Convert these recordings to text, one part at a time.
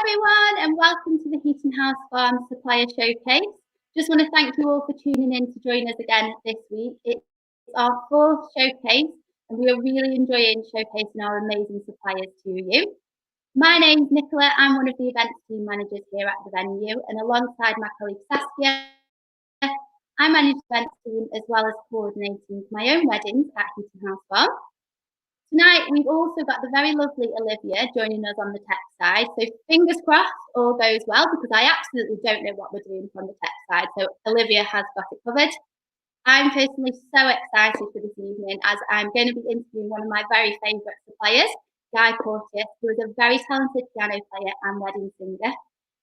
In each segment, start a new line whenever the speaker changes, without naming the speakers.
everyone, and welcome to the Heaton House Farm Supplier Showcase. Just want to thank you all for tuning in to join us again this week. It's our fourth showcase, and we are really enjoying showcasing our amazing suppliers to you. My name's Nicola. I'm one of the events team managers here at the venue, and alongside my colleague Saskia, I manage the events team as well as coordinating my own weddings at Heaton House Farm. Tonight, we've also got the very lovely Olivia joining us on the tech side. So fingers crossed, all goes well, because I absolutely don't know what we're doing from the tech side. So Olivia has got it covered. I'm personally so excited for this evening, as I'm going to be interviewing one of my very favourite suppliers, Guy Porteous, who is a very talented piano player and wedding singer.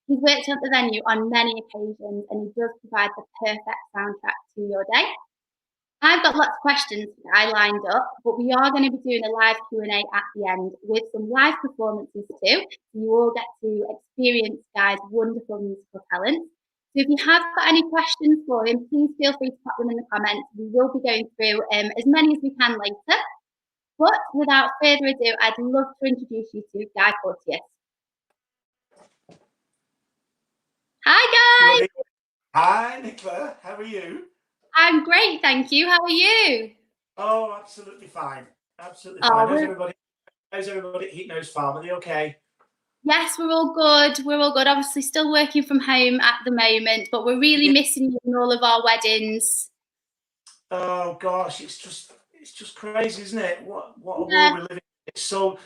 He's worked at the venue on many occasions, and he does provide the perfect soundtrack to your day. I've got lots of questions that I lined up, but we are going to be doing a live Q&A at the end with some live performances too. So you all get to experience Guy's wonderful musical talent. So if you have got any questions for him, please feel free to pop them in the comments. We will be going through as many as we can later. But without further ado, I'd love to introduce you to Guy Porteous. Hi, Guy.
Hi, Nicola. How are you?
I'm great, thank you. How are you?
Oh, absolutely fine. Absolutely fine. How's everybody at Heaton House Farm? Are they okay?
Yes, we're all good. We're all good. Obviously, still working from home at the moment, but we're really missing you in all of our weddings.
Oh gosh, it's just crazy, isn't it? What a world we're living in. It's so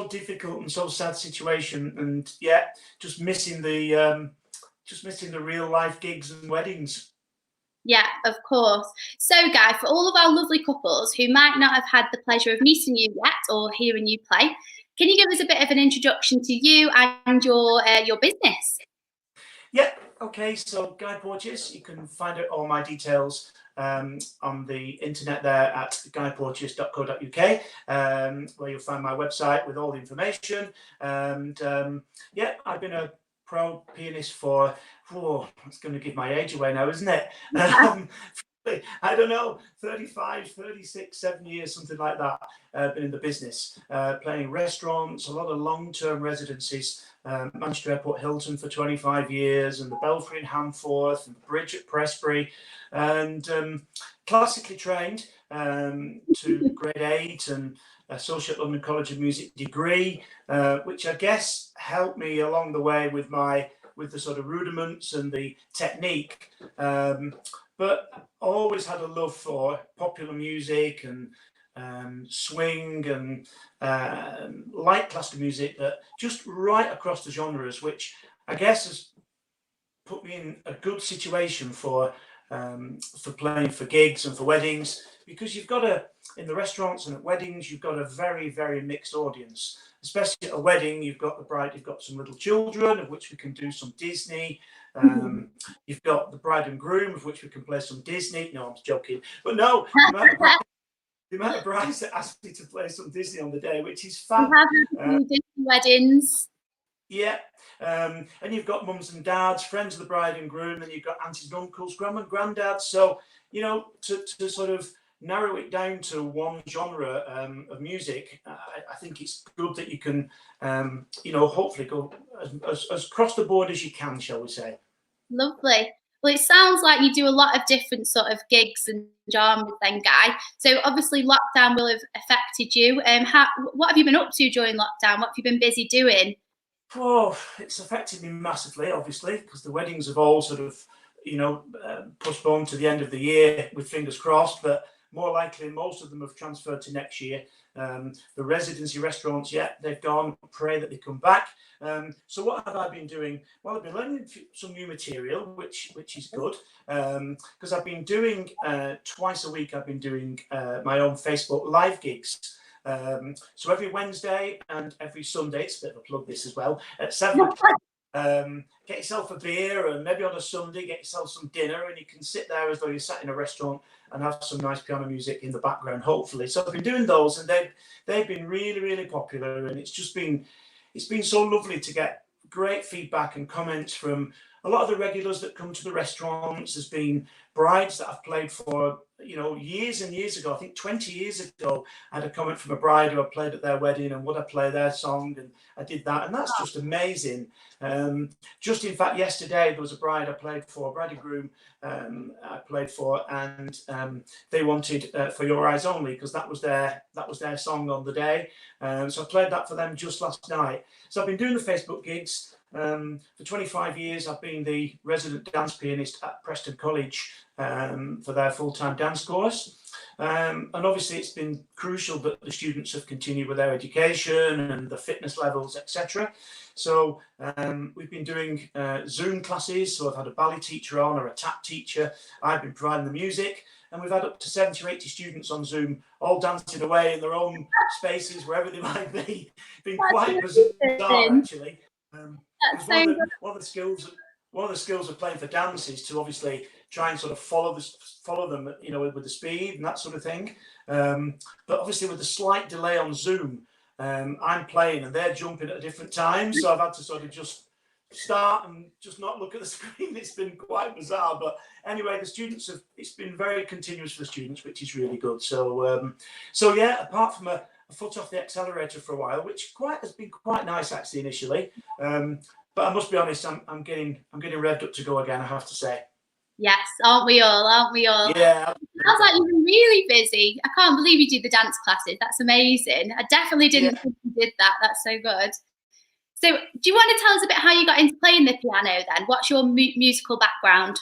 difficult and so sad situation, and yeah, just missing the real life gigs and weddings.
Yeah, of course. So, Guy, for all of our lovely couples who might not have had the pleasure of meeting you yet or hearing you play, can you give us a bit of an introduction to you and your business?
Yeah, okay. So, Guy Porteous, you can find out all my details on the internet there at guyporteous.co.uk, where you'll find my website with all the information. And yeah, I've been a pro pianist for, it's going to give my age away now, isn't it? I don't know, 35, 36, 7 years, something like that. Been in the business, playing restaurants, a lot of long-term residencies. Manchester Airport Hilton for 25 years, and the Belfry in Hamforth, and the Bridge at Prestbury, and classically trained to grade 8 and Associate London College of Music degree, which I guess helped me along the way with the sort of rudiments and the technique. But always had a love for popular music and swing and light classical music, that just right across the genres, which I guess has put me in a good situation for playing for gigs and for weddings, because you've got in the restaurants and at weddings, you've got a very, very mixed audience. Especially at a wedding, you've got the bride, you've got some little children, of which we can do some Disney. You've got the bride and groom, of which we can play some Disney. No, I'm joking. But no, the amount of brides that asked me to play some Disney on the day, which is fab.
We have Disney weddings.
Yeah. And you've got mums and dads, friends of the bride and groom, and you've got aunties and uncles, grandma and granddads. So, you know, to sort of narrow it down to one genre of music, I think it's good that you can, hopefully go as across the board as you can, shall we say.
Lovely. Well, it sounds like you do a lot of different sort of gigs and genres then, Guy. So obviously lockdown will have affected you. What have you been up to during lockdown? What have you been busy doing?
Oh, it's affected me massively, obviously, because the weddings have all sort of, postponed to the end of the year, with fingers crossed, but more likely most of them have transferred to next year. The residency restaurants, they've gone. Pray that they come back. So what have I been doing? Well, I've been learning some new material, which is good, because I've been doing twice a week. I've been doing my own Facebook live gigs. So every Wednesday and every Sunday, it's a bit of a plug this as well, at 7 o'clock. Get yourself a beer, and maybe on a Sunday get yourself some dinner, and you can sit there as though you're sat in a restaurant and have some nice piano music in the background, hopefully. So I've been doing those, and they've been really, really popular, and it's been so lovely to get great feedback and comments from a lot of the regulars that come to the restaurants. There's been brides that I've played for, you know, years and years ago. I think 20 years ago, I had a comment from a bride who I played at their wedding, and would I play their song, and I did that, and that's just amazing. Just in fact, yesterday there was a bride I played for, bride and groom I played for, and they wanted For Your Eyes Only, because that was their song on the day. So I played that for them just last night. So I've been doing the Facebook gigs. For 25 years, I've been the resident dance pianist at Preston College for their full-time dance course. And obviously it's been crucial that the students have continued with their education and the fitness levels, etc. So we've been doing Zoom classes. So I've had a ballet teacher on, or a tap teacher. I've been providing the music, and we've had up to 70 or 80 students on Zoom, all dancing away in their own spaces, wherever they might be. Been quite bizarre, actually. One of the skills of playing for dance is to obviously try and sort of follow them, you know, with the speed and that sort of thing. But obviously with the slight delay on Zoom, I'm playing and they're jumping at a different time, so I've had to sort of just start and just not look at the screen. It's been quite bizarre, but anyway, it's been very continuous for the students, which is really good. So yeah, apart from a foot off the accelerator for a while, which has been quite nice actually initially. But I must be honest, I'm getting revved up to go again, I have to say.
Yes, aren't we all? Aren't we all?
Yeah.
It sounds like you've been really busy. I can't believe you do the dance classes. That's amazing. I definitely didn't think you did that. That's so good. So do you want to tell us a bit how you got into playing the piano then? What's your musical background?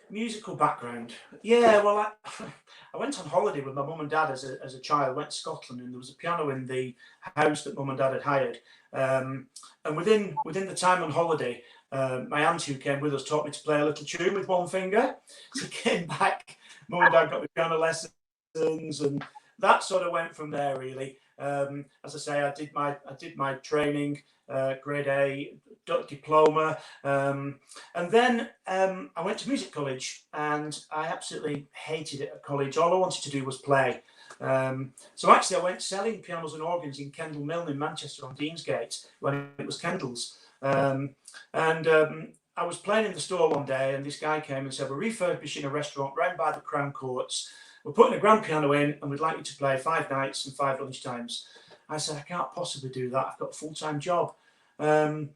Musical background? Yeah, well, I went on holiday with my mum and dad as a child. Went to Scotland, and there was a piano in the house that mum and dad had hired. And within the time on holiday, my auntie who came with us taught me to play a little tune with one finger. So I came back, mum and dad got me piano lessons, and that sort of went from there really. As I say, I did my training, grade A diploma, and then I went to music college, and I absolutely hated it at college. All I wanted to do was play. So actually I went selling pianos and organs in Kendal Milne in Manchester on Deansgate when it was Kendal's. I was playing in the store one day, and this guy came and said, we're refurbishing a restaurant round by the Crown Courts. We're putting a grand piano in, and we'd like you to play 5 nights and 5 lunchtimes. I said, I can't possibly do that. I've got a full-time job. 3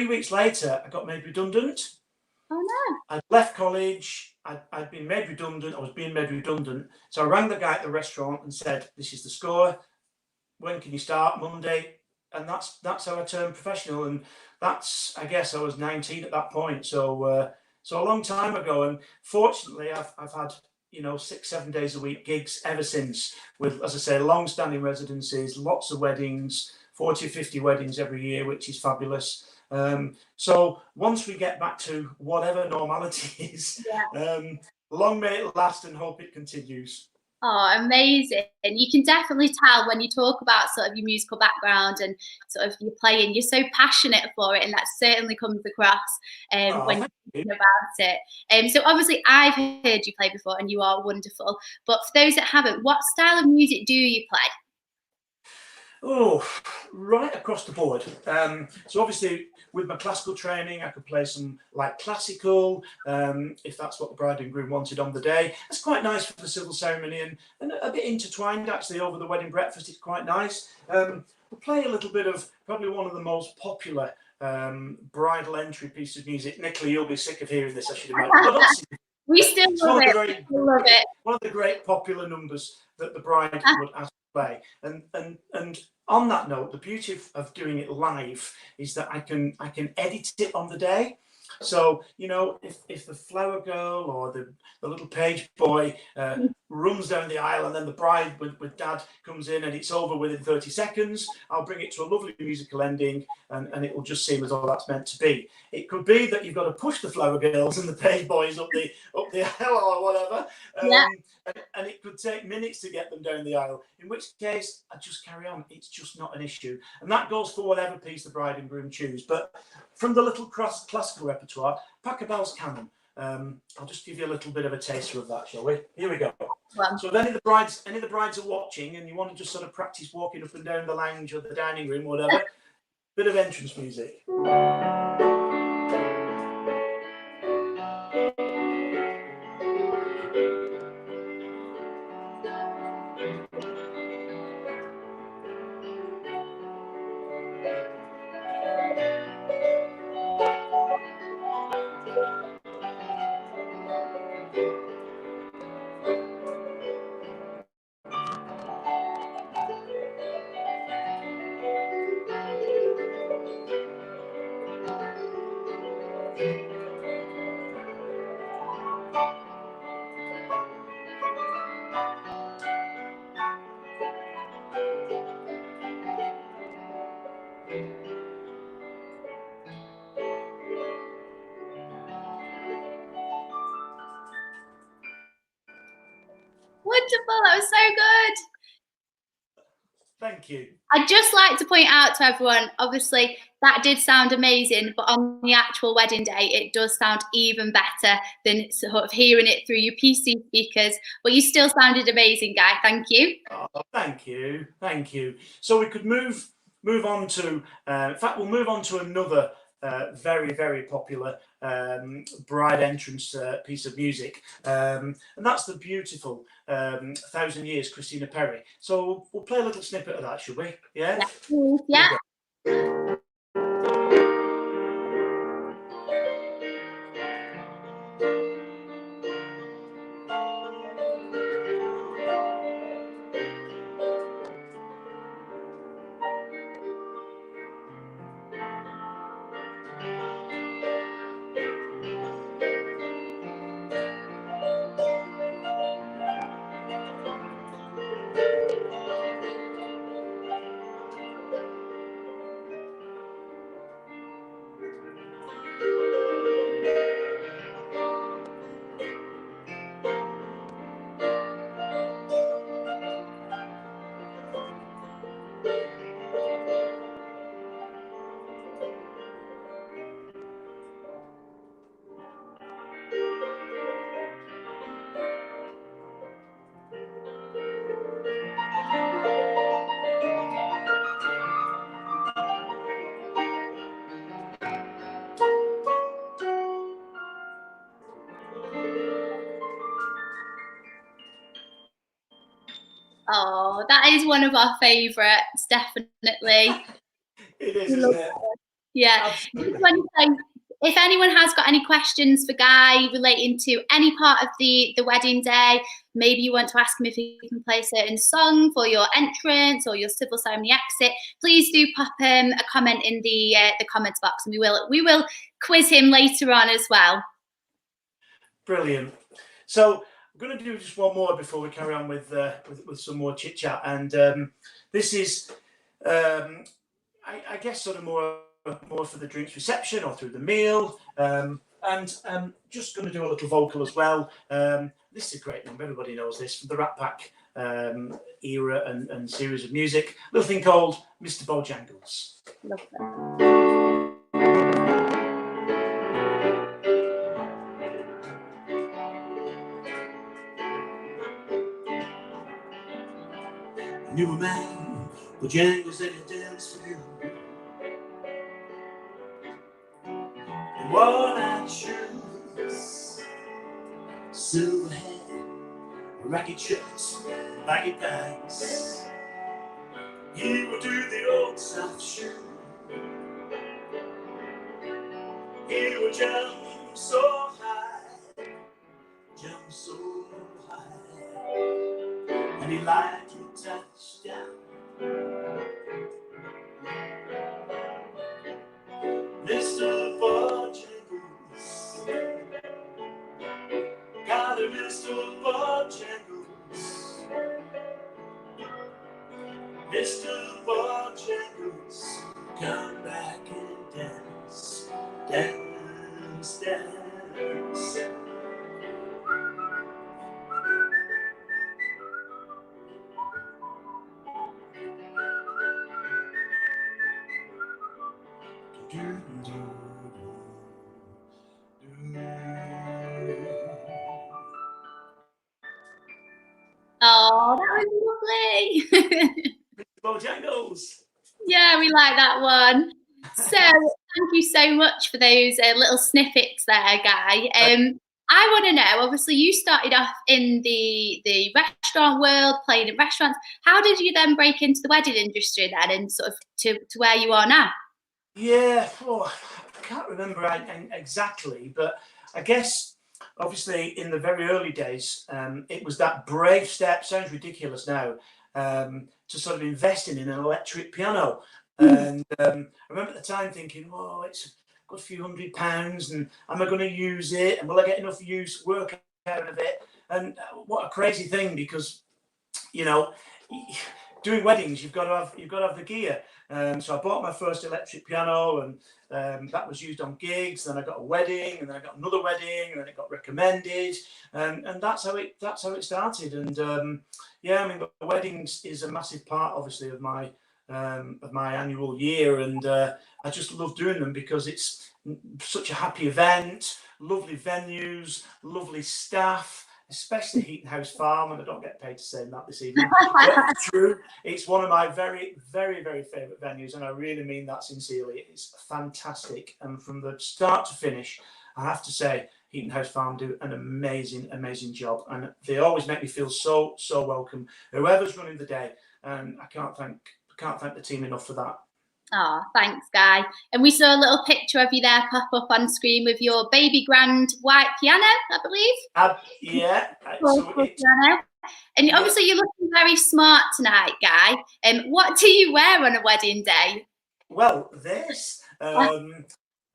weeks later, I got made redundant.
Oh no.
I'd left college. I'd been made redundant. I was being made redundant. So I rang the guy at the restaurant and said, this is the score. When can you start? Monday. And that's how I turned professional. And I guess I was 19 at that point. So a long time ago. And fortunately, I've had, 6-7 days a week gigs ever since, with, as I say, long-standing residencies, lots of weddings, 40 or 50 weddings every year, which is fabulous. So once we get back to whatever normality is, long may it last, and hope it continues.
Oh, amazing. You can definitely tell when you talk about sort of your musical background and sort of your playing, you're so passionate for it, and that certainly comes across when you're thinking about it. So obviously I've heard you play before, and you are wonderful. But for those that haven't, what style of music do you play?
Oh, right across the board. So obviously with my classical training, I could play some like classical, if that's what the bride and groom wanted on the day. That's quite nice for the civil ceremony, and a bit intertwined actually over the wedding breakfast. It's quite nice. We'll play a little bit of probably one of the most popular bridal entry pieces of music. Nicola, you'll be sick of hearing this, I should imagine.
We still love it.
One of the great popular numbers that the bride would ask to play. And on that note, the beauty of doing it live is that I can edit it on the day. So, if the flower girl or the little page boy runs down the aisle, and then the bride with dad comes in and it's over within 30 seconds, I'll bring it to a lovely musical ending, and it will just seem as though that's meant to be. It could be that you've got to push the flower girls and the page boys up the aisle or whatever, and it could take minutes to get them down the aisle, in which case I just carry on. It's just not an issue. And that goes for whatever piece the bride and groom choose. But from the little classical repertoire, Pachelbel's Canon. I'll just give you a little bit of a taster of that, shall we? Here we go. Well, so if any of the brides are watching, and you want to just sort of practice walking up and down the lounge or the dining room, whatever, bit of entrance music.
That was so good.
Thank you.
I'd just like to point out to everyone, obviously, that did sound amazing, but on the actual wedding day, it does sound even better than sort of hearing it through your PC speakers. But you still sounded amazing, Guy. Thank you.
Oh, thank you. Thank you. So we could move on to, in fact, we'll move on to another very, very popular bride entrance piece of music. And that's the beautiful 1,000 Years, Christina Perri. So we'll play a little snippet of that, should we? Yeah?
Yeah. Oh, that is one of our favourites, definitely.
It is, isn't it?
Yeah. Just want to say, if anyone has got any questions for Guy relating to any part of the wedding day, maybe you want to ask him if he can play a certain song for your entrance or your civil ceremony exit, please do pop a comment in the comments box, and we will quiz him later on as well.
Brilliant. So I'm going to do just one more before we carry on with some more chit chat, and this is, I guess, sort of more for the drinks reception or through the meal, and just going to do a little vocal as well. This is a great number, everybody knows this, from the Rat Pack era and series of music. A little thing called Mr. Bojangles.
Love that.
Knew a man, Bojangles, that he danced for you. Worn-out shoes, silver hair, ragged shirts, baggy pants. He would do the old soft shoe. He would jump so high, and he liked to touch down. Mr. Bojangles, got a Mr. Bojangles. Mr. Porteous, come back and dance, dance, dance.
Oh, that was lovely.
Bojangles.
Yeah, we like that one. So thank you so much for those little snippets there, Guy. I want to know, obviously you started off in the restaurant world, playing in restaurants. How did you then break into the wedding industry then, and sort of to where you are now?
Yeah, I can't remember exactly, but I guess obviously in the very early days, it was that brave step, sounds ridiculous now, to sort of invest in an electric piano. And I remember at the time thinking, oh, it's got a few £100, and am I going to use it? And will I get enough work out of it? And what a crazy thing, because, you know, doing weddings, you've got to have the gear. So I bought my first electric piano, and that was used on gigs. Then I got a wedding, and then I got another wedding, and then it got recommended, and that's how it started. And yeah, I mean, the weddings is a massive part, obviously, of my annual year, and I just love doing them because it's such a happy event, lovely venues, lovely staff, especially Heaton House Farm, and I don't get paid to say that this evening, but it's true. It's one of my very, very, very favourite venues, and I really mean that sincerely. It's fantastic, and from the start to finish, I have to say, Heaton House Farm do an amazing, amazing job, and they always make me feel so, so welcome. Whoever's running the day, and I can't thank the team enough for that.
Oh, thanks, Guy. And we saw a little picture of you there pop up on screen with your baby grand white piano, I believe.
Yeah.
Piano. And obviously you're looking very smart tonight, Guy. What do you wear on a wedding day?
Well, this,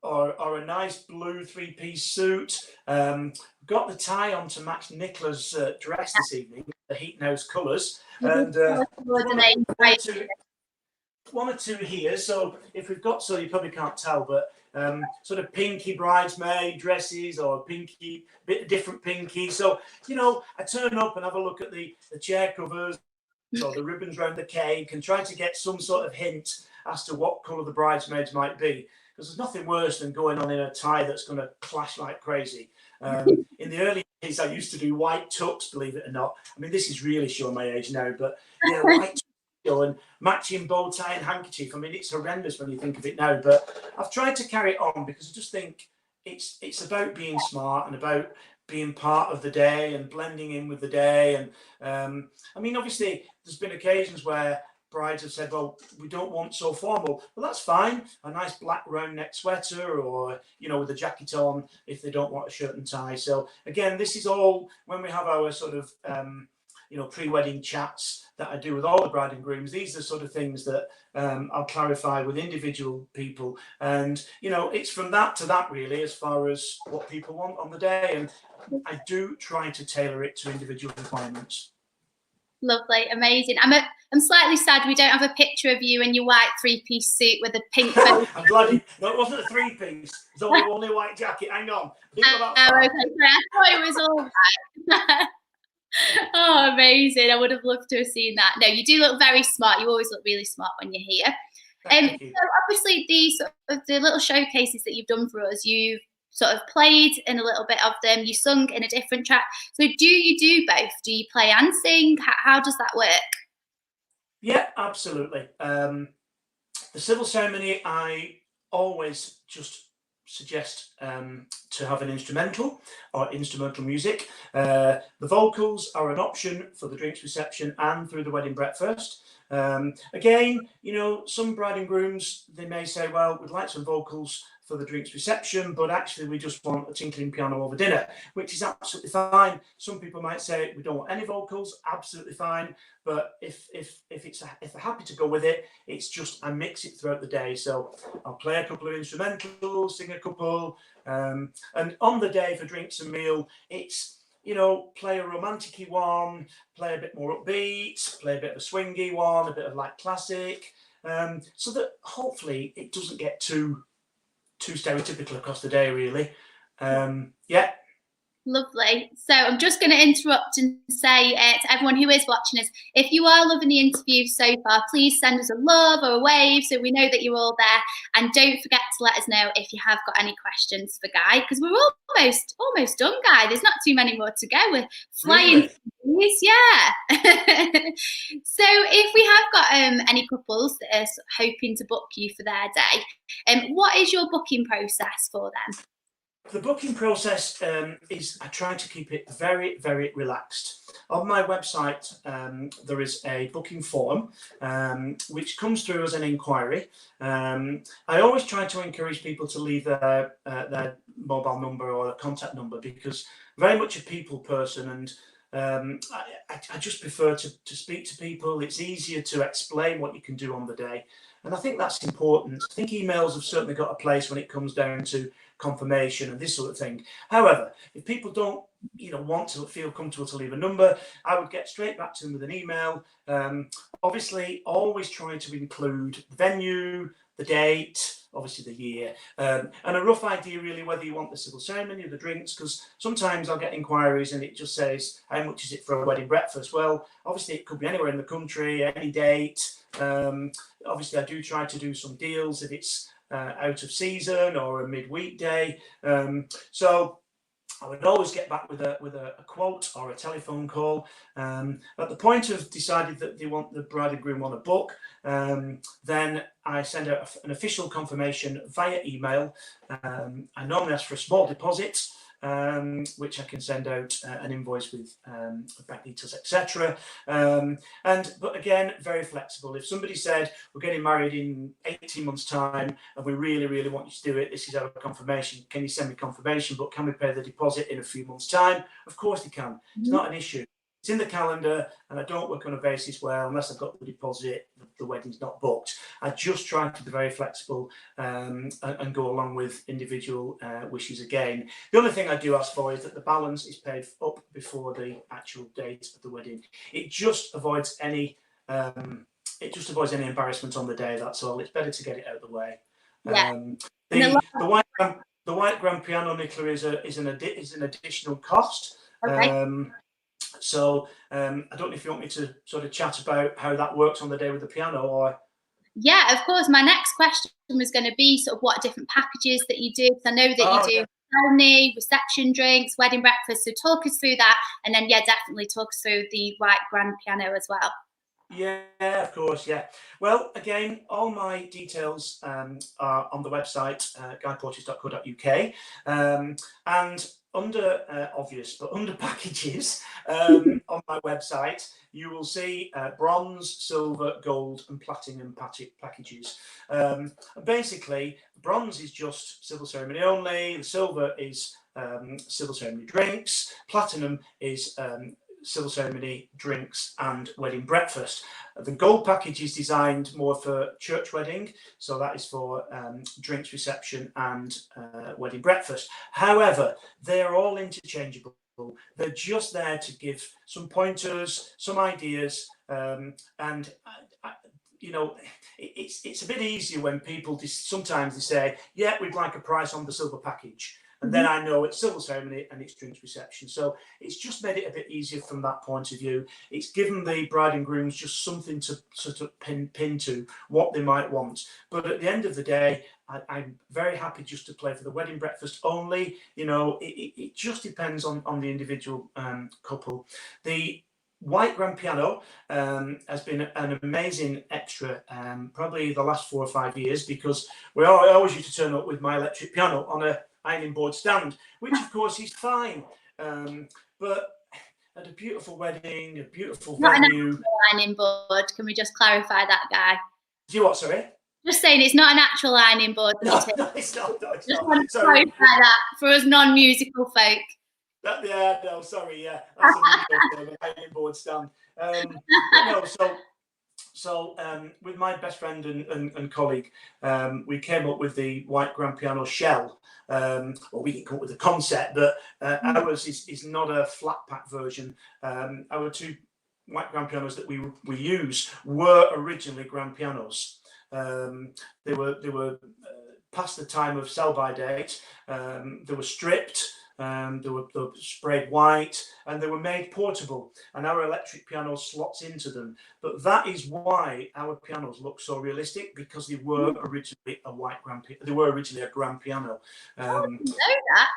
or a nice blue three-piece suit. Got the tie on to match Nicola's dress this evening, the Heaton House colours. And one or two here, so if we've got, so you probably can't tell, but sort of pinky bridesmaid dresses, or pinky, bit different pinky. So, you know, I turn up and have a look at the chair covers or the ribbons around the cake, and try to get some sort of hint as to what colour the bridesmaids might be, because there's nothing worse than going on in a tie that's going to clash like crazy. In the early days, I used to do white tux, believe it or not. I mean, this is really showing my age now, but yeah, white tux and matching bow tie and handkerchief. I mean, it's horrendous when you think of it now, but I've tried to carry it on because I just think it's about being smart and about being part of the day and blending in with the day. And I mean, obviously, there's been occasions where brides have said, well, we don't want so formal. Well, that's fine. A nice black round neck sweater, or, you know, with a jacket on if they don't want a shirt and tie. So again, this is all when we have our sort of, you know, pre-wedding chats that I do with all the bride and grooms. These are the sort of things that I'll clarify with individual people. And, you know, it's from that to that really, as far as what people want on the day. And I do try to tailor it to individual requirements.
Lovely, amazing. I'm slightly sad we don't have a picture of you in your white three-piece suit with a pink bow.
I'm glad no, it wasn't a three-piece. It was only a white jacket. Hang on.
Okay, sorry. I thought it was all right. Oh, amazing. I would have loved to have seen that. No, you do look very smart. You always look really smart when you're here.
Thank you.
So obviously the little showcases that you've done for us, you've sort of played in a little bit of them, you sung in a different track. So do you do both? Do you play and sing? How does that work?
Yeah, absolutely. The civil ceremony, I always just suggest to have an instrumental or instrumental music. The vocals are an option for the drinks reception and through the wedding breakfast. Again, you know, some bride and grooms, they may say, well, we'd like some vocals for the drinks reception, but actually we just want a tinkling piano over dinner, which is absolutely fine. Some people might say we don't want any vocals, absolutely fine. But if they're happy to go with it, it's just I mix it throughout the day. So I'll play a couple of instrumentals, sing a couple, and on the day for drinks and meal, it's, you know, play a romantic-y one, play a bit more upbeat, play a bit of a swingy one, a bit of like classic, so that hopefully it doesn't get too stereotypical across the day, really. Yeah.
Lovely. So I'm just going to interrupt and say to everyone who is watching us, if you are loving the interview so far, please send us a love or a wave so we know that you're all there. And don't forget to let us know if you have got any questions for Guy, because we're almost done, Guy. There's not too many more to go. We're flying. Really? Yeah. So if we have got any couples that are hoping to book you for their day, what is your booking process for them?
The booking process is, I try to keep it very, very relaxed. On my website, there is a booking form, which comes through as an inquiry. I always try to encourage people to leave their mobile number or a contact number, because very much a people person, and I just prefer to speak to people. It's easier to explain what you can do on the day. And I think that's important. I think emails have certainly got a place when it comes down to confirmation and this sort of thing. However, if people don't, want to feel comfortable to leave a number, I would get straight back to them with an email. Obviously, always try to include the venue, the date, obviously the year, and a rough idea really whether you want the civil ceremony or the drinks, because sometimes I'll get inquiries and it just says, how much is it for a wedding breakfast? Well, obviously it could be anywhere in the country, any date. Obviously I do try to do some deals if it's out of season or a midweek day. So I would always get back with a quote or a telephone call. At the point of decided that they want the bride and groom on a book, then I send out an official confirmation via email. I normally ask for a small deposit, which I can send out an invoice with bank details, etc. But again, very flexible. If somebody said, we're getting married in 18 months' time and we really, really want you to do it, this is our confirmation. Can you send me confirmation? But can we pay the deposit in a few months' time? Of course they can. It's not an issue. It's in the calendar, and I don't work on a basis where, unless I've got the deposit, the wedding's not booked. I just try to be very flexible and go along with individual wishes again. The only thing I do ask for is that the balance is paid up before the actual date of the wedding. It just avoids any embarrassment on the day. That's all. It's better to get it out of the way.
Yeah.
The white grand piano, Nicola, is an additional cost.
Okay.
So I don't know if you want me to sort of chat about how that works on the day with the piano, or...
Yeah, of course. My next question was going to be sort of what different packages that you do, because I know that you do ceremony, reception drinks, wedding breakfast. So talk us through that, and then definitely talk us through the white grand piano as well.
Yeah, of course, yeah. Well, again, all my details are on the website, guyporteous.co.uk, and under under packages on my website, you will see bronze, silver, gold, and platinum packages. Basically, bronze is just civil ceremony only. The silver is civil ceremony drinks. Platinum is civil ceremony, drinks, and wedding breakfast. The gold package is designed more for church wedding, so that is for drinks, reception, and wedding breakfast. However, they are all interchangeable. They're just there to give some pointers, some ideas, and it's a bit easier when people sometimes they say, yeah, we'd like a price on the silver package. And then I know it's civil ceremony and it's drinks reception. So it's just made it a bit easier from that point of view. It's given the bride and grooms just something to sort of pin to what they might want. But at the end of the day, I'm very happy just to play for the wedding breakfast only. It just depends on the individual couple. The white grand piano has been an amazing extra, probably the last 4 or 5 years, because I always used to turn up with my electric piano on a ironing board stand, which of course is fine, but at a beautiful wedding, a beautiful venue.
Not an actual ironing board. Can we just clarify that, Guy?
Do you what? Sorry.
Just saying, it's not an actual ironing board.
No, it's not.
Just want to clarify that for us non-musical folk.
That's an ironing board stand. So with my best friend and colleague, we came up with the white grand piano shell. Or we didn't come up with the concept, but ours is not a flat pack version. Our 2 white grand pianos that we use were originally grand pianos. They were past the time of sell-by date. They were stripped. They were sprayed white, and they were made portable, and our electric piano slots into them. But that is why our pianos look so realistic, because they were originally a grand piano.
I didn't know that.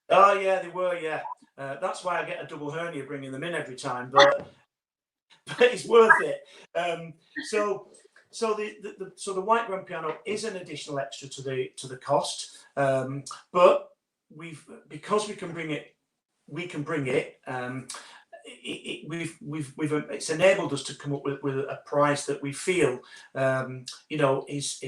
Oh yeah, they were. Yeah, that's why I get a double hernia bringing them in every time. But it's worth it. So the white grand piano is an additional extra to the cost, but because we can bring it. It's enabled us to come up with a price that we feel is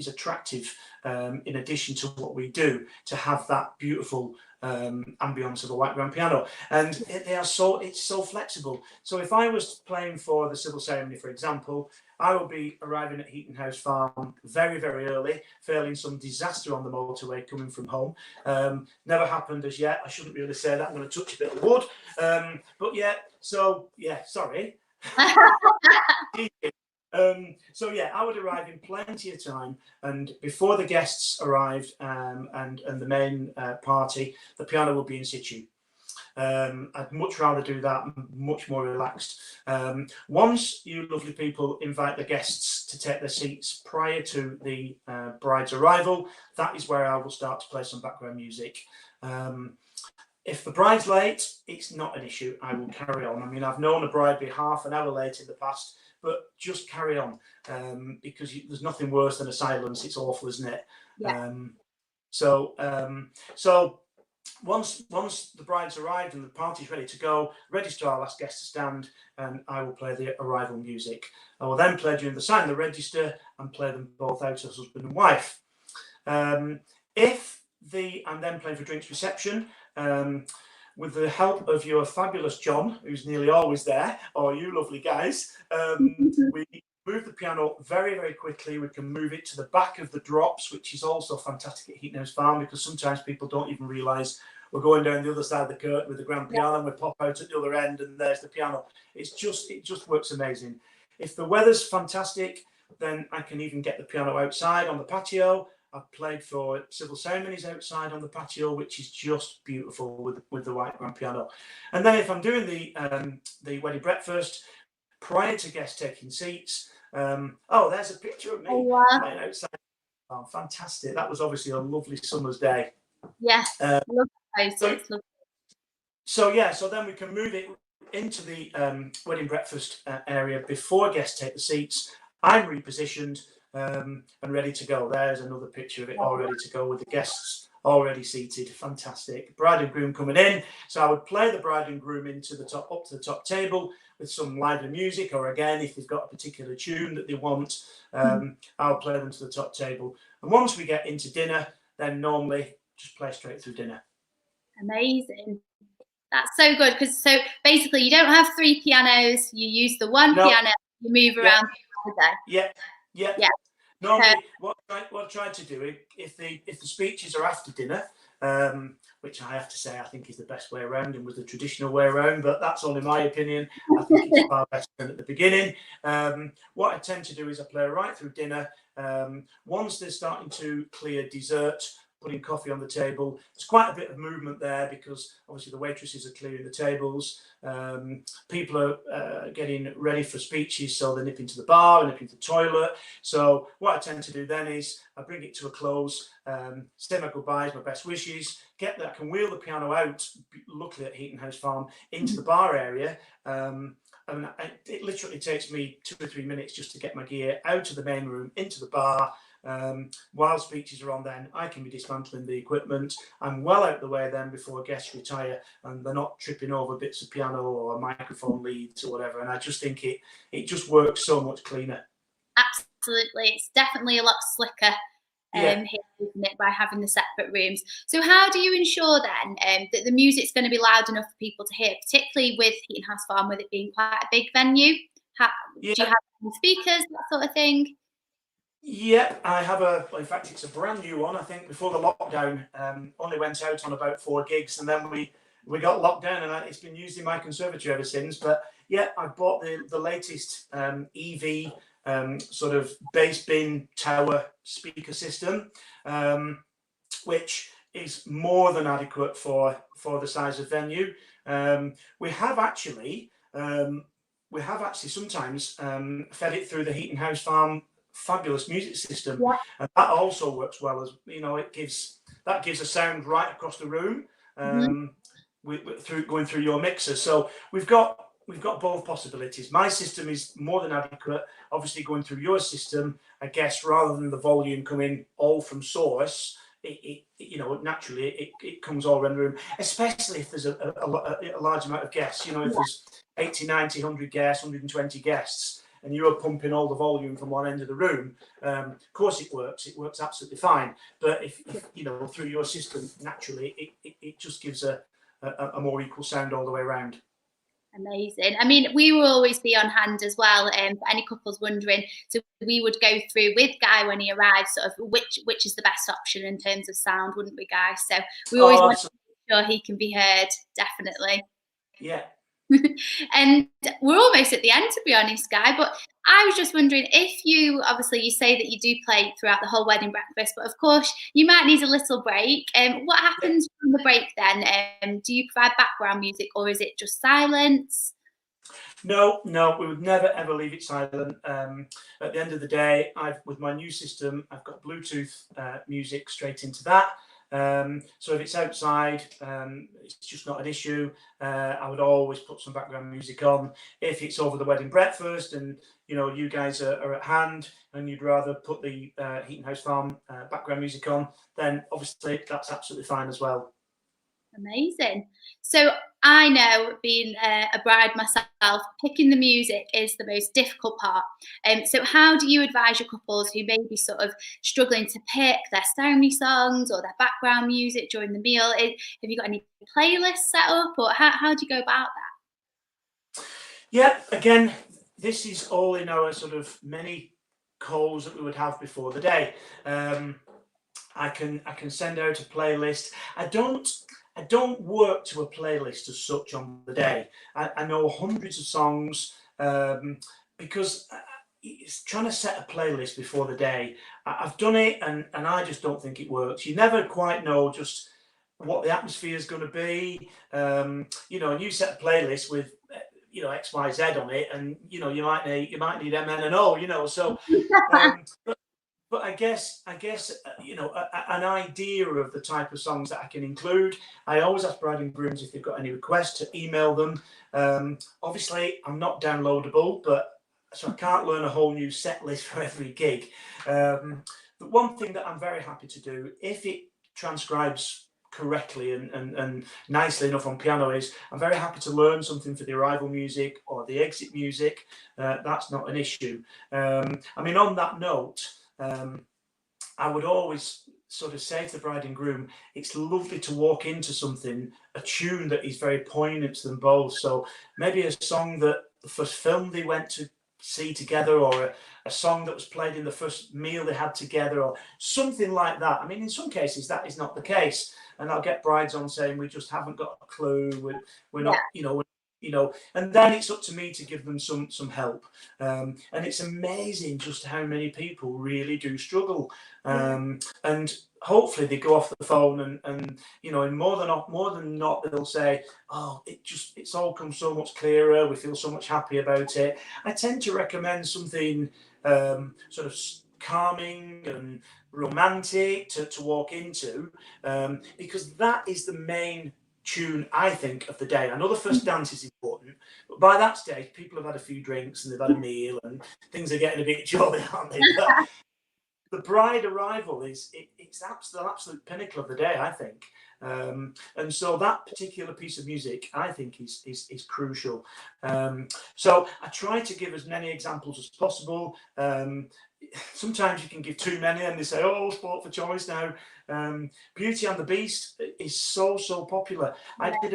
attractive, in addition to what we do, to have that beautiful ambience of a white grand piano, and it's so flexible. So if I was playing for the civil ceremony, for example, I will be arriving at Heaton House Farm very, very early, failing some disaster on the motorway coming from home. Never happened as yet. I shouldn't really say that. I'm going to touch a bit of wood. But yeah, so yeah, sorry. So yeah, I would arrive in plenty of time, and before the guests arrived and the main party, the piano will be in situ. I'd much rather do that, much more relaxed. Once you lovely people invite the guests to take their seats prior to the bride's arrival, that is where I will start to play some background music. If the bride's late, it's not an issue. I will carry on. I mean, I've known a bride be half an hour late in the past, but just carry on, because there's nothing worse than a silence. It's awful, isn't it?
Yeah.
So once the bride's arrived and the party's ready to go, registrar will ask guests to stand, and I will play the arrival music. I will then play during the sign of the register and play them both out as husband and wife. I'm then playing for drinks reception. With the help of your fabulous John, who's nearly always there, or you lovely guys, we move the piano very, very quickly. We can move it to the back of the drops, which is also fantastic at Heaton House Farm, because sometimes people don't even realise we're going down the other side of the curtain with the grand piano, and we pop out at the other end, and there's the piano. It just works amazing. If the weather's fantastic, then I can even get the piano outside on the patio. I've played for civil ceremonies outside on the patio, which is just beautiful with the white grand piano. And then if I'm doing the wedding breakfast, prior to guests taking seats, there's a picture of me playing outside. Oh, fantastic. That was obviously a lovely summer's day.
Yeah, love that.
So then we can move it into the wedding breakfast area before guests take the seats. I'm repositioned and ready to go. There's another picture of it all ready to go with the guests already seated. Fantastic. Bride and groom coming in. So I would play the bride and groom up to the top table with some lively music, or again, if they've got a particular tune that they want, I'll play them to the top table. And once we get into dinner, then normally just play straight through dinner.
Amazing. That's so good, because so basically you don't have three pianos, you use the one piano, you move around.
Yeah. Normally, what I try to do, if the speeches are after dinner, which I have to say I think is the best way around and was the traditional way around, but that's only my opinion. I think it's far better than at the beginning. What I tend to do is I play right through dinner. Once they're starting to clear dessert, putting coffee on the table, there's quite a bit of movement there, because obviously the waitresses are clearing the tables. People are getting ready for speeches, so they nip into the bar and nip into the toilet. So what I tend to do then is I bring it to a close, say my goodbyes, my best wishes, I can wheel the piano out, luckily at Heaton House Farm, into the bar area. And it literally takes me 2 or 3 minutes just to get my gear out of the main room into the bar. While speeches are on, then I can be dismantling the equipment. I'm well out the way then before guests retire, and they're not tripping over bits of piano or microphone leads or whatever. And I just think it just works so much cleaner.
Absolutely, it's definitely a lot slicker here, isn't it, by having the separate rooms. So how do you ensure then that the music's going to be loud enough for people to hear, particularly with Heaton House Farm, with it being quite a big venue? Do you have speakers, that sort of thing?
Yeah, I have in fact, it's a brand new one. I think before the lockdown, only went out on about 4 gigs, and then we got locked down, and it's been used in my conservatory ever since. But yeah, I bought the latest EV sort of bass bin tower speaker system, which is more than adequate for the size of venue. We have actually sometimes fed it through the Heaton House Farm fabulous music system, and that also works well, as you know. It gives a sound right across the room, going through your mixer. So we've got both possibilities. My system is more than adequate. Obviously, going through your system, I guess, rather than the volume coming all from source, naturally it comes all around the room, especially if there's a large amount of guests. If there's 80, 90, 100 guests, 120 guests, and you are pumping all the volume from one end of the room, of course it works absolutely fine. But if you know, through your system, naturally it just gives a more equal sound all the way around.
Amazing. I mean, we will always be on hand as well. For any couples wondering, so we would go through with Guy when he arrives, sort of which is the best option in terms of sound, wouldn't we, Guy? So we always want to make sure he can be heard, definitely.
Yeah.
And we're almost at the end, to be honest, Guy, but I was just wondering if you, obviously you say that you do play throughout the whole wedding breakfast, but of course you might need a little break. What happens from the break then? Do you provide background music, or is it just silence?
No, we would never ever leave it silent. At the end of the day, with my new system, I've got Bluetooth music straight into that. So if it's outside, it's just not an issue. I would always put some background music on. If it's over the wedding breakfast and you know you guys are at hand and you'd rather put the Heaton House Farm background music on, then obviously that's absolutely fine as well.
Amazing. So I know, being a bride myself, picking the music is the most difficult part. So how do you advise your couples who may be sort of struggling to pick their ceremony songs or their background music during the meal? Have you got any playlists set up, or how do you go about that?
Yeah, again, this is all in our sort of many calls that we would have before the day. I can send out a playlist. I don't work to a playlist as such on the day. I know hundreds of songs, because it's trying to set a playlist before the day. I've done it and I just don't think it works. You never quite know just what the atmosphere is going to be. You know, and you set a playlist with you know X, Y, Z on it, and you know you might need M, N, and O. You know, so. But I guess you know an idea of the type of songs that I can include. I always ask bride and grooms if they've got any requests to email them. Obviously, I'm not downloadable, but so I can't learn a whole new set list for every gig. But one thing that I'm very happy to do, if it transcribes correctly and nicely enough on piano, is I'm very happy to learn something for the arrival music or the exit music. That's not an issue. I mean, on that note. I would always sort of say to the bride and groom, it's lovely to walk into something, a tune that is very poignant to them both. So maybe a song that the first film they went to see together, or a song that was played in the first meal they had together, or something like that. I mean, in some cases that is not the case, and I'll get brides on saying we just haven't got a clue, we're not, you know, and then it's up to me to give them some help. And it's amazing just how many people really do struggle. And hopefully they go off the phone and you know, and more than not, they'll say, oh, it's all come so much clearer. We feel so much happy about it. I tend to recommend something sort of calming and romantic to walk into, because that is the main tune, I think, of the day. I know the first dance is important, but by that stage, people have had a few drinks and they've had a meal and things are getting a bit jolly, aren't they? But the bride arrival it's the absolute pinnacle of the day, I think. And so that particular piece of music, I think, is crucial. So I try to give as many examples as possible. Sometimes you can give too many and they say, oh, sport for choice now. Beauty and the Beast is so popular. I did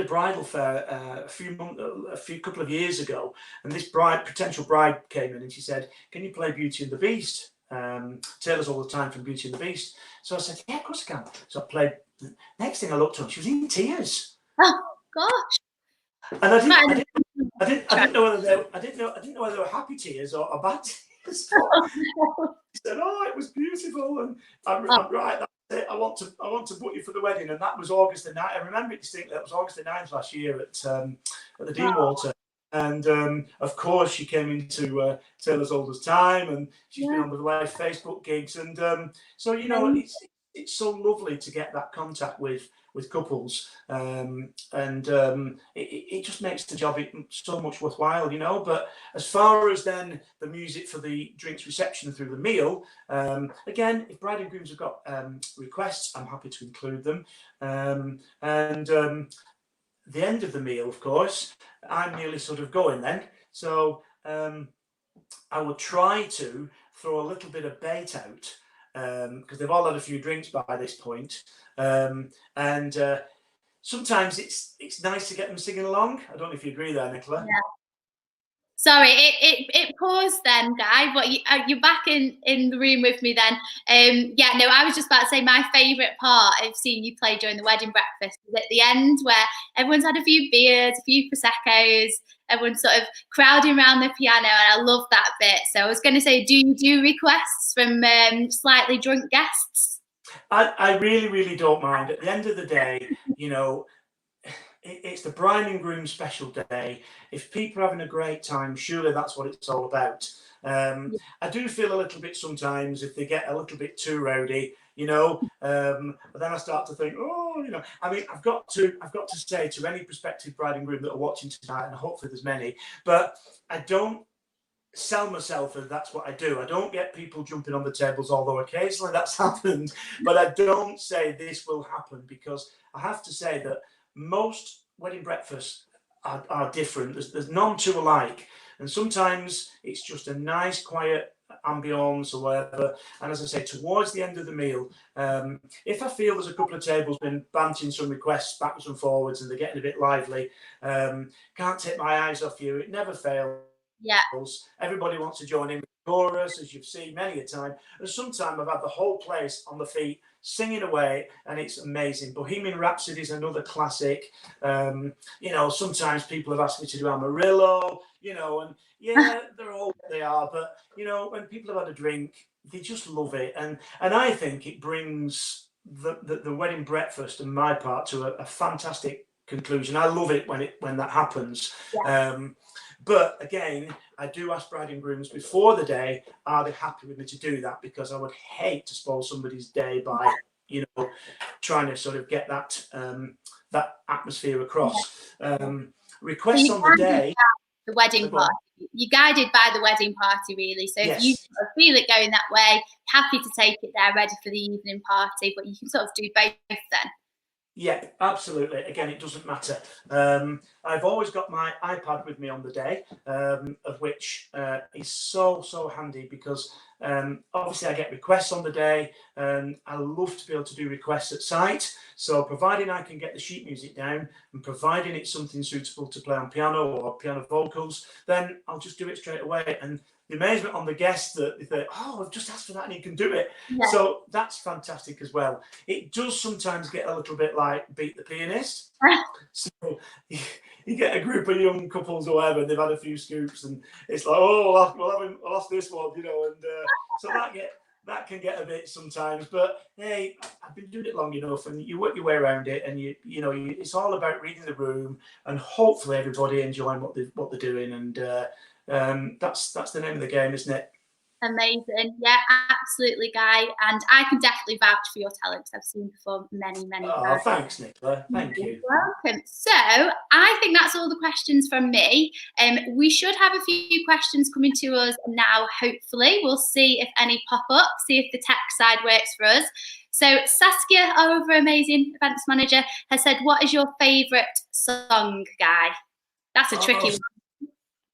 a bridal fair a couple of years ago, and this potential bride came in and she said, can you play Beauty and the Beast? Taylor's All the Time from Beauty and the Beast. So I said, yeah, of course I can. So I played. Next thing I looked on, she was in tears.
Oh gosh!
And I didn't know whether they were happy tears or bad tears. She said, "Oh, it was beautiful," and I'm right. That's it. I want to book you for the wedding, and that was August the 9th. I remember it distinctly. That was August the 9th last year at the Deanwater. And of course, she came into Taylor's All the Time, and she's been on the live Facebook gigs, and so you know, it's so lovely to get that contact with couples, and it just makes the job so much worthwhile, you know. But as far as then the music for the drinks reception through the meal, again, if bride and grooms have got requests, I'm happy to include them. The end of the meal, of course, I'm nearly sort of going then. So I would try to throw a little bit of bait out, because they've all had a few drinks by this point. And sometimes it's nice to get them singing along. I don't know if you agree there, Nicola.
Yeah. Sorry, it paused then, Guy, but you're back in the room with me then. Yeah, no, I was just about to say my favourite part of seeing you play during the wedding breakfast is at the end where everyone's had a few beers, a few Prosecco's, everyone's sort of crowding around the piano, and I love that bit. So I was going to say, do you do requests from slightly drunk guests?
I really, really don't mind. At the end of the day, you know, it's the bride and groom special day. If people are having a great time, surely that's what it's all about. I do feel a little bit sometimes if they get a little bit too rowdy, but then I start to think, I mean, I've got to say to any prospective bride and groom that are watching tonight, and hopefully there's many, but I don't sell myself as that's what I do. I don't get people jumping on the tables, although occasionally that's happened, but I don't say this will happen, because I have to say that most wedding breakfasts are different. There's none two alike, and sometimes it's just a nice quiet ambience or whatever. And as I say, towards the end of the meal, if I feel there's a couple of tables been banting some requests backwards and forwards and they're getting a bit lively, can't take my eyes off you. It never fails.
Yeah.
Everybody wants to join in with the chorus, as you've seen many a time. And sometimes I've had the whole place on the feet singing away, and it's amazing. Bohemian Rhapsody is another classic. Sometimes people have asked me to do Amarillo, and yeah, they're all what they are. But when people have had a drink, they just love it, and I think it brings the wedding breakfast, on my part, to a fantastic conclusion. I love it when that happens.
Yeah.
But again, I do ask bride and grooms before the day, are they happy with me to do that? Because I would hate to spoil somebody's day by, trying to sort of get that atmosphere across. Requests on the day.
The wedding party. You're guided by the wedding party, really. So if you feel it going that way, happy to take it there, ready for the evening party. But you can sort of do both then.
Yeah, absolutely. Again, it doesn't matter. I've always got my iPad with me on the day, of which is so handy, because obviously I get requests on the day, and I love to be able to do requests at site. So providing I can get the sheet music down, and providing it's something suitable to play on piano or piano vocals, then I'll just do it straight away. And the amazement on the guests that they think, oh, I've just asked for that and he can do it. Yeah. So that's fantastic as well. It does sometimes get a little bit like Beat the Pianist. So you get a group of young couples or whatever, and they've had a few scoops, and it's like, oh, I'll ask this one, and so that can get a bit sometimes. But hey, I've been doing it long enough, and you work your way around it, and it's all about reading the room, and hopefully everybody enjoying what they're doing, and that's the name of the game, isn't it?
Amazing. Yeah, absolutely, Guy. And I can definitely vouch for your talent, because I've seen you perform many times.
Oh, thanks, Nicola. Thank you.
You're welcome. So I think that's all the questions from me. We should have a few questions coming to us now, hopefully. We'll see if any pop up, see if the tech side works for us. So Saskia, our amazing events manager, has said, what is your favourite song, Guy? That's a tricky one.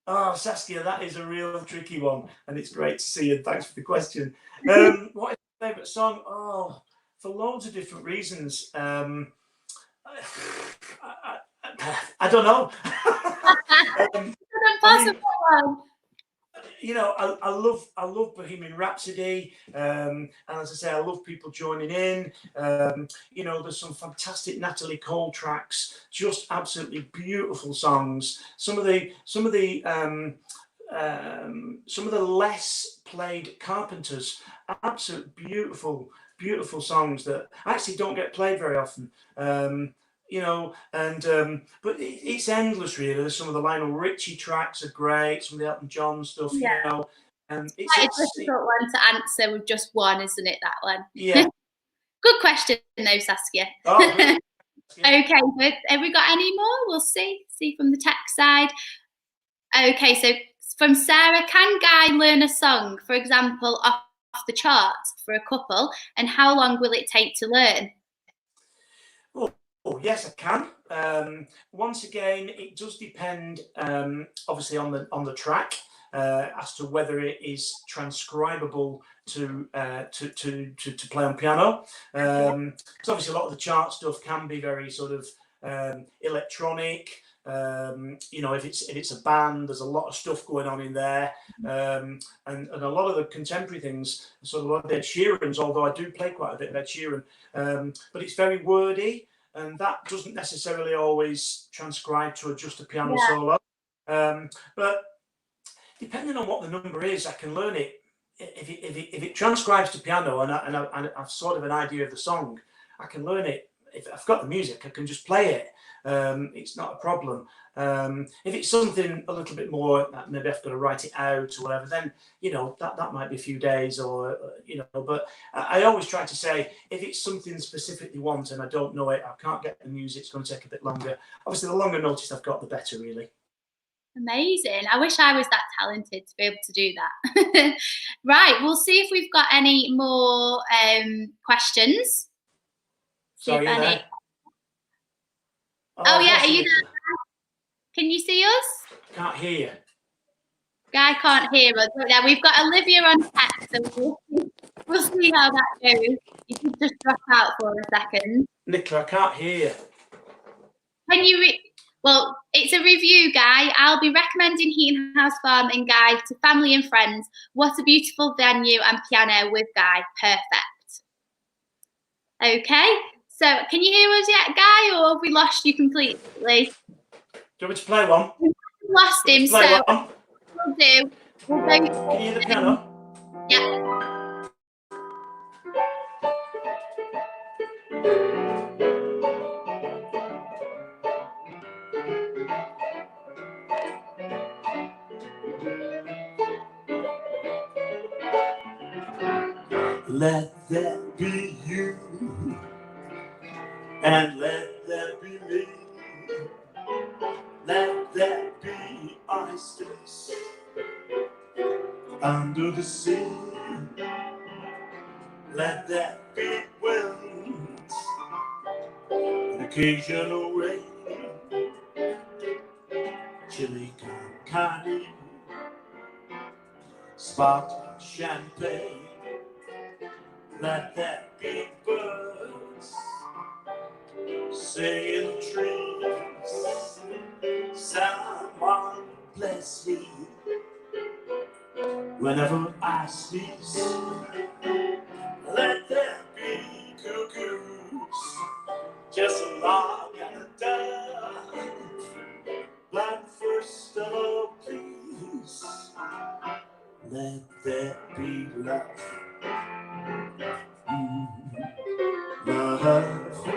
Oh, Saskia, that is a real tricky one, and it's great to see you. Thanks for the question. What is my favourite song? Oh, for loads of different reasons. I don't know. I love Bohemian Rhapsody, and as I say, I love people joining in. There's some fantastic Natalie Cole tracks, just absolutely beautiful songs. Some of the less played Carpenters, absolute beautiful songs that actually don't get played very often. But it's endless, really. There's some of the Lionel Richie tracks are great, some of the Elton John stuff, and it's
quite a difficult one to answer with just one, isn't it, that one?
Yeah.
Good question though, Saskia.
Oh,
okay, but have we got any more? We'll see from the tech side. Okay, so from Sarah, can Guy learn a song, for example, off the charts for a couple, and how long will it take to learn?
Oh, yes, I can. Once again, it does depend, obviously, on the track. as to whether it is transcribable to play on piano. Because obviously a lot of the chart stuff can be very sort of electronic. You know, if it's a band, there's a lot of stuff going on in there, and a lot of the contemporary things, sort of like Ed Sheeran's, although I do play quite a bit of Ed Sheeran, but it's very wordy, and that doesn't necessarily always transcribe to just a piano solo. But depending on what the number is, I can learn it. If it transcribes to piano, and I've sort of an idea of the song, I can learn it. If I've got the music, I can just play it. It's not a problem. If it's something a little bit more, maybe I've got to write it out or whatever, then, you know, that might be a few days, or, you know, but I always try to say, if it's something specifically want and I don't know it, I can't get the music, it's going to take a bit longer. Obviously, the longer notice I've got, the better, really.
Amazing. I wish I was that talented to be able to do that. Right, we'll see if we've got any more questions.
Sorry, there.
Oh yeah, are you there? Can you see us?
Can't hear you.
Guy can't hear us. Yeah, we've got Olivia on text, so we'll see how that goes. You can just drop out for a second.
Nicola, I can't hear you.
Can you well, it's a review, Guy. I'll be recommending Heaton House Farm and Guy to family and friends. What a beautiful venue and piano with Guy. Perfect. Okay. So, can you hear us yet, Guy, or have we lost you completely?
Do you want me to play one?
We've lost him, so
one?
we'll do. We'll go.
Can you hear the piano?
Yeah.
Let that be you, and let that be me. Let that be oysters under the sea. Let that be winds, an occasional rain, chili con carne, sparkling champagne. Let that be birds singing in trees. Someone bless me whenever I sneeze. Let there be cuckoos, just a log and a dove. But first of all, please, let there be love. Love,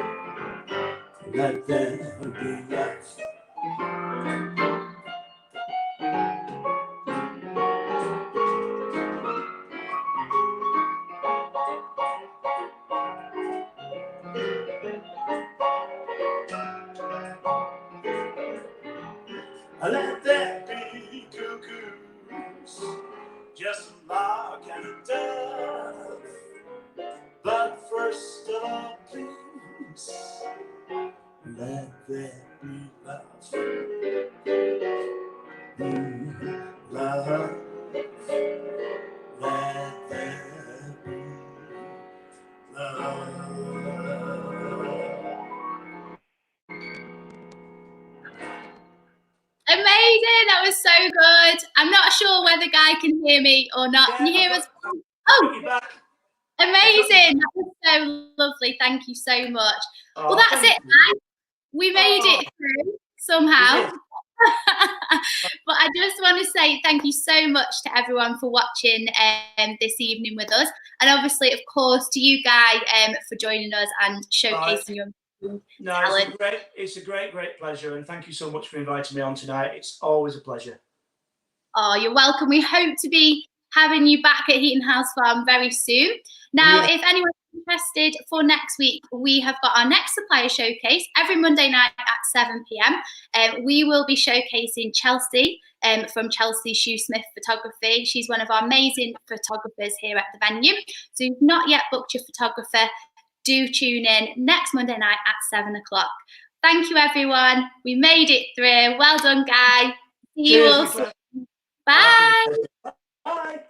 let there be love. Let there be cuckoos, just a lark and a dove. But first of all, please, let there be love. Love, let there be love.
Amazing, that was so good. I'm not sure whether Guy can hear me or not. Can you hear us? Oh, amazing. That was so lovely. Thank you so much. Well, that's it, Guy. We made it through somehow. But I just want to say thank you so much to everyone for watching this evening with us. And obviously, of course, to you, Guy, for joining us and showcasing your talent.
It's a great pleasure, and thank you so much for inviting me on tonight. It's always a pleasure.
Oh, you're welcome. We hope to be having you back at Heaton House Farm very soon. Now, if anyone's interested for next week, we have got our next supplier showcase every Monday night at 7 p.m. We will be showcasing Chelsea from Chelsea Shoesmith Photography. She's one of our amazing photographers here at the venue. So if you've not yet booked your photographer, do tune in next Monday night at 7 o'clock. Thank you, everyone. We made it through. Well done, Guy. See you all soon. Bye.
Bye.